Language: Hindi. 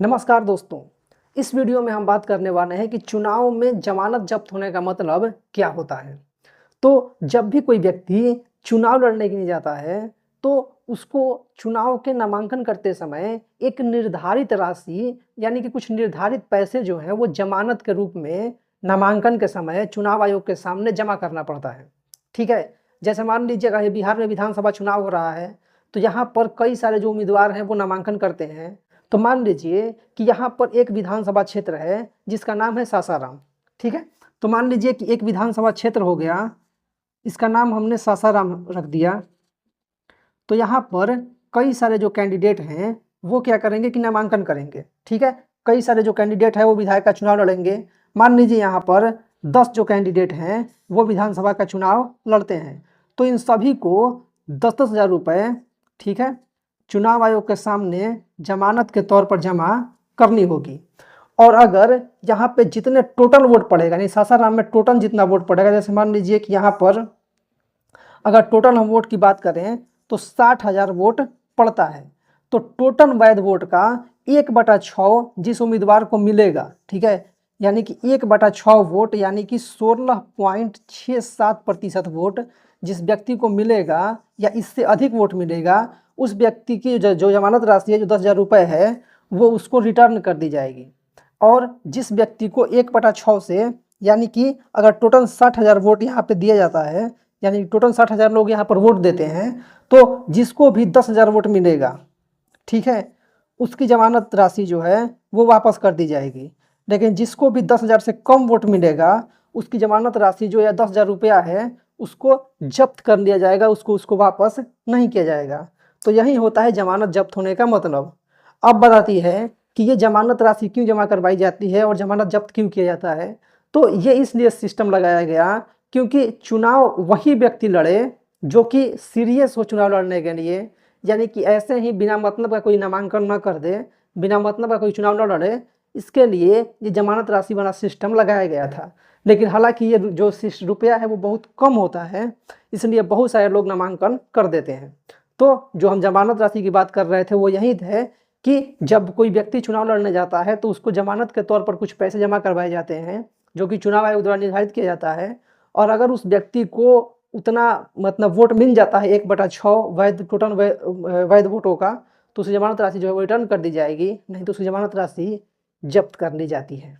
नमस्कार दोस्तों, इस वीडियो में हम बात करने वाले हैं कि चुनाव में जमानत जब्त होने का मतलब क्या होता है। तो जब भी कोई व्यक्ति चुनाव लड़ने के लिए जाता है, तो उसको चुनाव के नामांकन करते समय एक निर्धारित राशि यानी कि कुछ निर्धारित पैसे जो हैं वो जमानत के रूप में नामांकन के समय चुनाव आयोग के सामने जमा करना पड़ता है। ठीक है, जैसे मान लीजिएगा ये बिहार में विधानसभा चुनाव हो रहा है, तो यहाँ पर कई सारे जो उम्मीदवार हैं वो नामांकन करते हैं। तो मान लीजिए कि यहाँ पर एक विधानसभा क्षेत्र है जिसका नाम है सासाराम। ठीक है, तो मान लीजिए कि एक विधानसभा क्षेत्र हो गया, इसका नाम हमने सासाराम रख दिया। तो यहाँ पर कई सारे जो कैंडिडेट हैं वो क्या करेंगे कि नामांकन करेंगे। ठीक है, कई सारे जो कैंडिडेट हैं वो विधायक का चुनाव लड़ेंगे। मान लीजिए यहाँ पर 10 जो कैंडिडेट हैं वो विधानसभा का चुनाव लड़ते हैं। तो इन सभी को 10-10 हज़ार रुपये, ठीक है, चुनाव आयोग के सामने जमानत के तौर पर जमा करनी होगी। और अगर यहाँ पे जितने टोटल वोट पड़ेगा, यानी सासाराम में टोटल जितना वोट पड़ेगा, जैसे मान लीजिए कि यहाँ पर अगर टोटल हम वोट की बात करें तो 60,000 वोट पड़ता है, तो टोटल वैध वोट का 1/6 जिस उम्मीदवार को मिलेगा, ठीक है, यानी कि 1/6 वोट यानी कि 16.67% वोट जिस व्यक्ति को मिलेगा या इससे अधिक वोट मिलेगा, उस व्यक्ति की जो जमानत राशि है, जो 10,000 रुपये है, वो उसको रिटर्न कर दी जाएगी। और जिस व्यक्ति को 1/6 से, यानी कि अगर टोटल 60,000 वोट यहाँ पे दिया जाता है, यानी टोटल 60,000 लोग यहाँ पर वोट देते हैं, तो जिसको भी 10,000 वोट मिलेगा, ठीक है, उसकी जमानत राशि जो है वो वापस कर दी जाएगी। लेकिन जिसको भी 10,000 से कम वोट मिलेगा, उसकी जमानत राशि जो या 10,000 रुपया है उसको जब्त कर लिया जाएगा, उसको वापस नहीं किया जाएगा। तो यही होता है जमानत जब्त होने का मतलब। अब बताती है कि ये जमानत राशि क्यों जमा करवाई जाती है और जमानत जब्त क्यों किया जाता है। तो ये इसलिए सिस्टम लगाया गया क्योंकि चुनाव वही व्यक्ति लड़े जो कि सीरियस हो चुनाव लड़ने के लिए, यानी कि ऐसे ही बिना मतलब का कोई नामांकन न कर दे, बिना मतलब का कोई चुनाव न लड़े। इसके लिए ये जमानत राशि वाला सिस्टम लगाया गया था। लेकिन हालांकि ये जो रुपया है वो बहुत कम होता है, इसलिए बहुत सारे लोग नामांकन कर देते हैं। तो जो हम जमानत राशि की बात कर रहे थे वो यही थे कि जब कोई व्यक्ति चुनाव लड़ने जाता है तो उसको जमानत के तौर पर कुछ पैसे जमा करवाए जाते हैं, जो कि चुनाव आयोग द्वारा निर्धारित किया जाता है। और अगर उस व्यक्ति को उतना मतलब वोट मिल जाता है 1/6 वैध टोटल वैध वोटों का, तो उसे जमानत राशि जो है वो रिटर्न कर दी जाएगी, नहीं तो उसकी जमानत राशि जब्त कर ली जाती है।